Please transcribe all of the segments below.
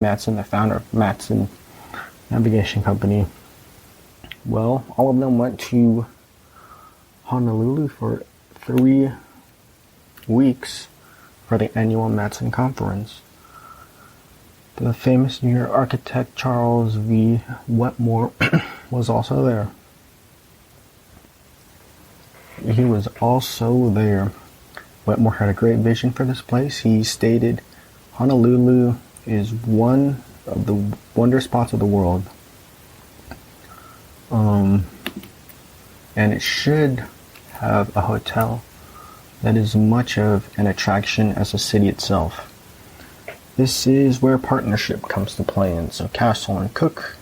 Matson, the founder of Matson Navigation Company. Well, all of them went to Honolulu for 3 weeks for the annual Matson Conference. The famous New York architect Charles V. Wetmore was also there. He was also there. Wetmore had a great vision for this place. He stated, Honolulu is one of the wonder spots of the world. And it should have a hotel that is much of an attraction as the city itself. This is where partnership comes to play in. So Castle and Cook,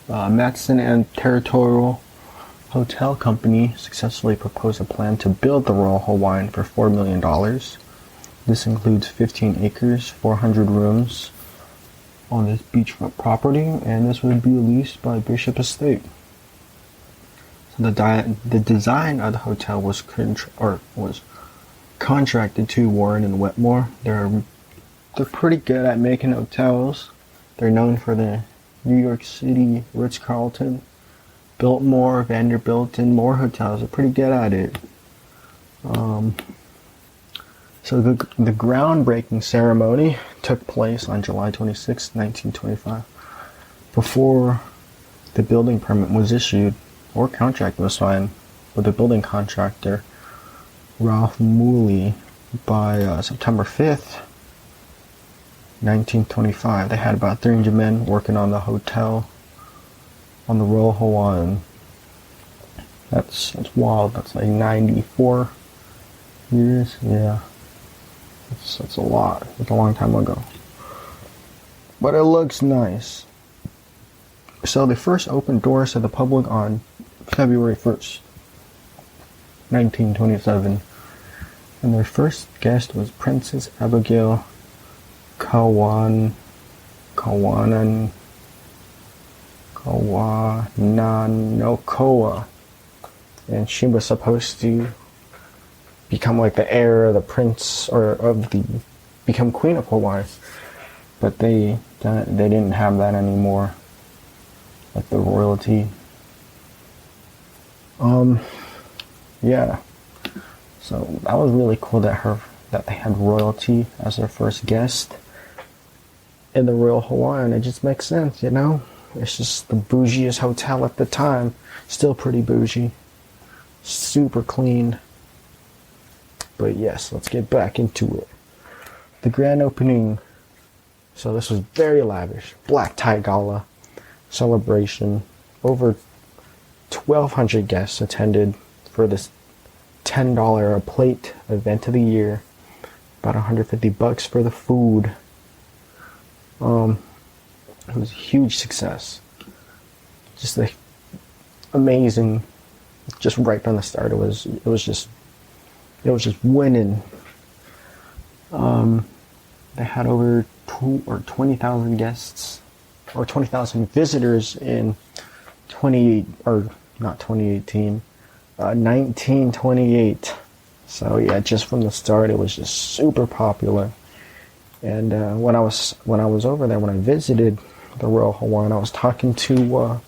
Matson and Territorial Hotel Company successfully proposed a plan to build the Royal Hawaiian for $4 million. This includes 15 acres, 400 rooms on this beachfront property, and this would be leased by Bishop Estate. So the design of the hotel was contracted to Warren and Wetmore. They're pretty good at making hotels. They're known for the New York City Ritz-Carlton, Biltmore, Vanderbilt, and more hotels. They're pretty good at it. So the groundbreaking ceremony took place on July 26, 1925. Before the building permit was issued or contract was signed with the building contractor, Ralph Mooley, by September 5th, 1925, they had about 300 men working on the hotel on the Royal Hawaiian. That's wild. That's like 94 years. Yeah. That's a lot. It's a long time ago. But it looks nice. So they first opened doors to the public on February 1st, 1927. And their first guest was Princess Abigail Kawananokoa. And she was supposed to become like the heir of the prince, or become queen of Hawaii, but they didn't have that anymore, like the royalty. Yeah. So that was really cool that they had royalty as their first guest in the Royal Hawaiian. It just makes sense, you know. It's just the bougiest hotel at the time. Still pretty bougie, super clean. But yes, let's get back into it. The grand opening. So this was very lavish. Black tie gala celebration. Over 1,200 guests attended for this $10 a plate event of the year. About $150 for the food. It was a huge success. Just like amazing. Just right from the start, it was just winning. They had over 20,000 guests, or 20,000 visitors in 1928. So yeah, just from the start, it was just super popular. And when I was over there, when I visited the Royal Hawaiian, I was talking to.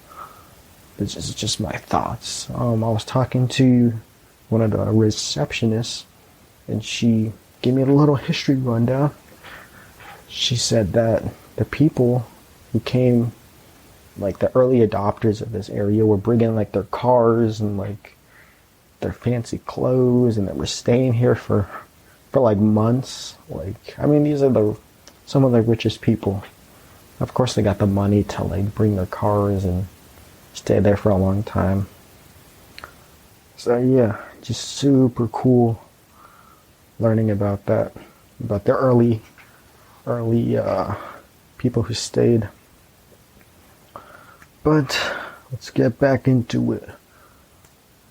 This is just my thoughts. I was talking to one of the receptionists, and she gave me a little history rundown. She said that the people who came, like the early adopters of this area, were bringing like their cars and like their fancy clothes, and they were staying here for like months. Like, I mean, these are some of the richest people. Of course, they got the money to like bring their cars and stay there for a long time. So yeah, just super cool learning about that, about the early people who stayed. But let's get back into it.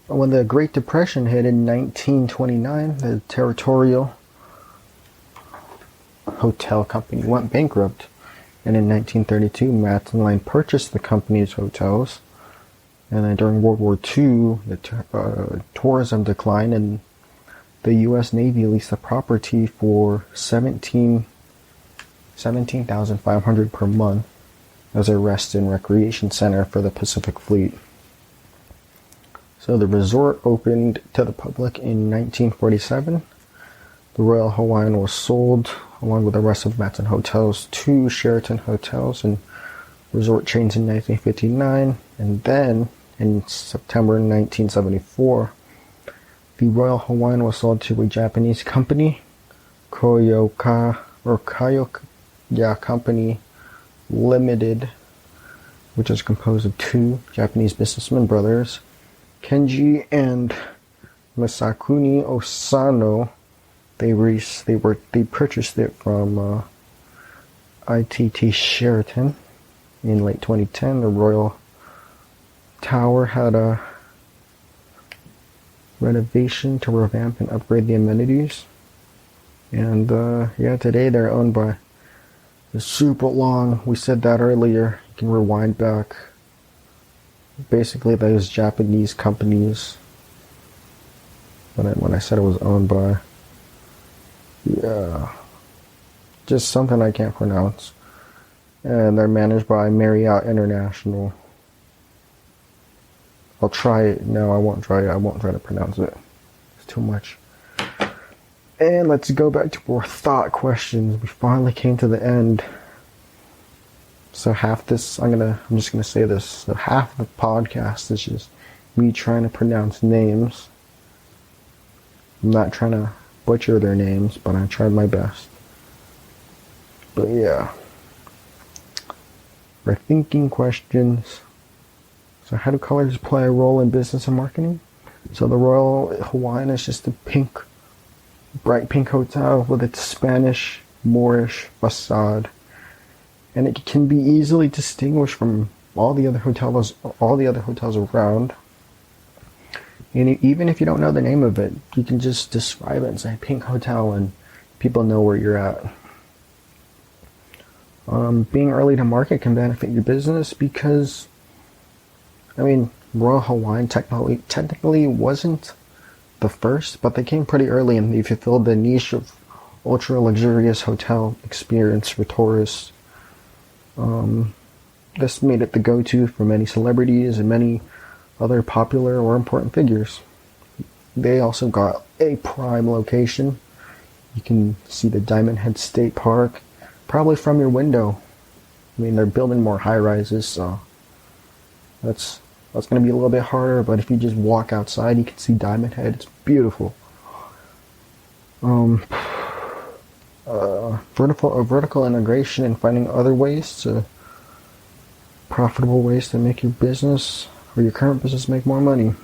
When the Great Depression hit in 1929, the Territorial Hotel Company went bankrupt, and in 1932, Matson Line purchased the company's hotels. And then during World War II, the tourism declined, and the U.S. Navy leased the property for $17 $17,500 per month as a rest and recreation center for the Pacific Fleet. So the resort opened to the public in 1947. The Royal Hawaiian was sold, along with the rest of Matson hotels, to Sheraton Hotels and resort chains in 1959. And then, in September 1974, the Royal Hawaiian was sold to a Japanese company, Kyoya Company Limited, which is composed of two Japanese businessmen brothers, Kenji and Masakuni Osano. They purchased it from ITT Sheraton in late 2010. The Royal Tower had a renovation to revamp and upgrade the amenities. And today they're owned by the super long, we said that earlier, you can rewind back. Basically those Japanese companies, when I said it was owned by, just something I can't pronounce. And they're managed by Marriott International. I'll try it. No, I won't try it. I won't try to pronounce it. It's too much. And let's go back to our thought questions. We finally came to the end. So half this, I'm just gonna say this. So half the podcast is just me trying to pronounce names. I'm not trying to butcher their names, but I tried my best. But yeah. We're thinking questions. So how do colors play a role in business and marketing? So the Royal Hawaiian is just a bright pink hotel with its Spanish Moorish facade, and it can be easily distinguished from all the other hotels around. And even if you don't know the name of it, you can just describe it and say pink hotel, and people know where you're at. Being early to market can benefit your business because, Royal Hawaiian technically wasn't the first, but they came pretty early and they fulfilled the niche of ultra luxurious hotel experience for tourists. This made it the go-to for many celebrities and many other popular or important figures. They also got a prime location. You can see the Diamond Head State Park probably from your window. They're building more high-rises, so that's going to be a little bit harder, but if you just walk outside, you can see Diamond Head. It's beautiful. Vertical integration and finding other profitable ways to make your business or your current business make more money.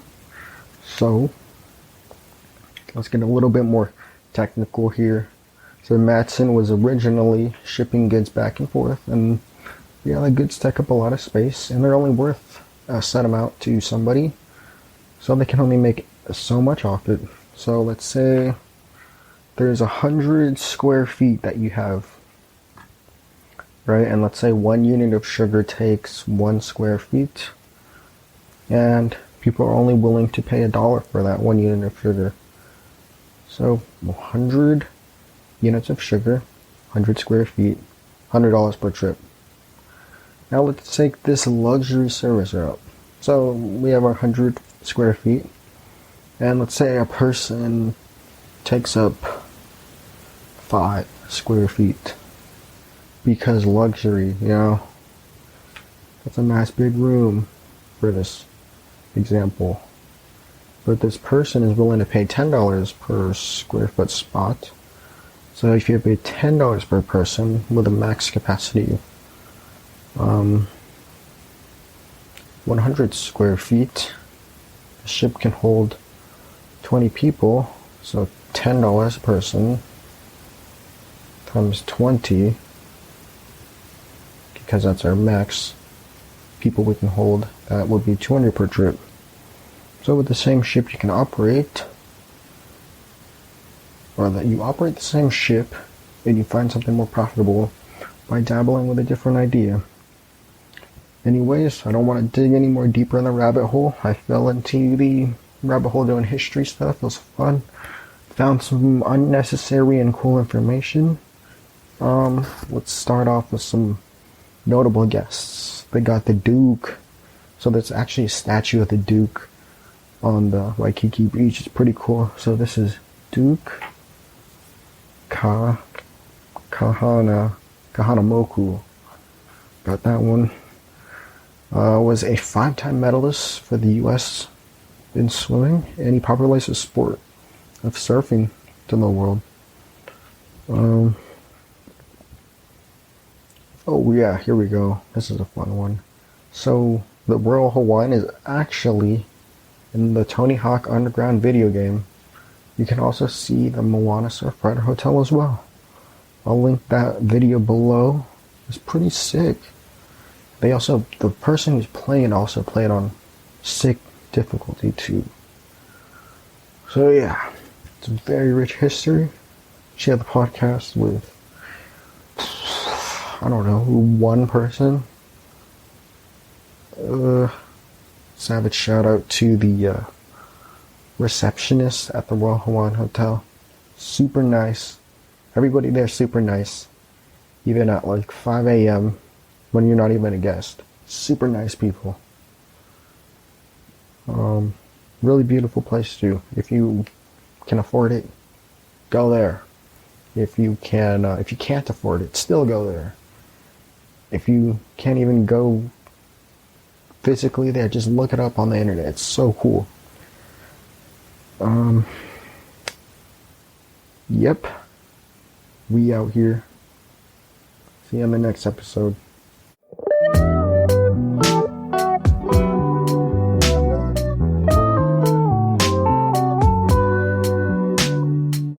So, let's get a little bit more technical here. So Matson was originally shipping goods back and forth, and the goods take up a lot of space, and they're only worth a set amount to somebody, so they can only make so much off it. So let's say there's 100 square feet that you have, right? And let's say 1 unit of sugar takes 1 square feet, and people are only willing to pay $1 for that 1 unit of sugar. So 100 units of sugar, 100 square feet, $100 per trip. Now let's take this luxury service route. So we have our 100 square feet, and let's say a person takes up 5 square feet because luxury, that's a nice big room for this example. But this person is willing to pay $10 per square foot spot. So if you pay $10 per person with a max capacity 100 square feet, the ship can hold 20 people, so $10 a person times 20, because that's our max people we can hold, that would be 200 per trip. So with the same ship you can operate, or that you operate the same ship and you find something more profitable by dabbling with a different idea. Anyways, I don't want to dig any more deeper in the rabbit hole. I fell into the rabbit hole doing history stuff. It was fun. Found some unnecessary and cool information. Let's start off with some notable guests. They got the Duke. So there's actually a statue of the Duke on the Waikiki beach. It's pretty cool. So this is Duke Kahanamoku. Got that one. Was a 5-time medalist for the U.S. in swimming, and he popularized the sport of surfing to the world. Oh yeah, here we go. This is a fun one. So the Royal Hawaiian is actually in the Tony Hawk Underground video game. You can also see the Moana Surfrider Hotel as well. I'll link that video below. It's pretty sick. The person who's playing also played on sick difficulty too. So yeah, it's a very rich history. Share the podcast with, I don't know, one person. Savage shout out to the receptionist at the Royal Hawaiian Hotel. Super nice. Everybody there super nice. Even at like 5 a.m. when you're not even a guest. Super nice people. Really beautiful place too. If you can afford it, go there. If you can't afford it, still go there. If you can't even go physically there, just look it up on the internet. It's so cool. Yep. We out here. See you on the next episode.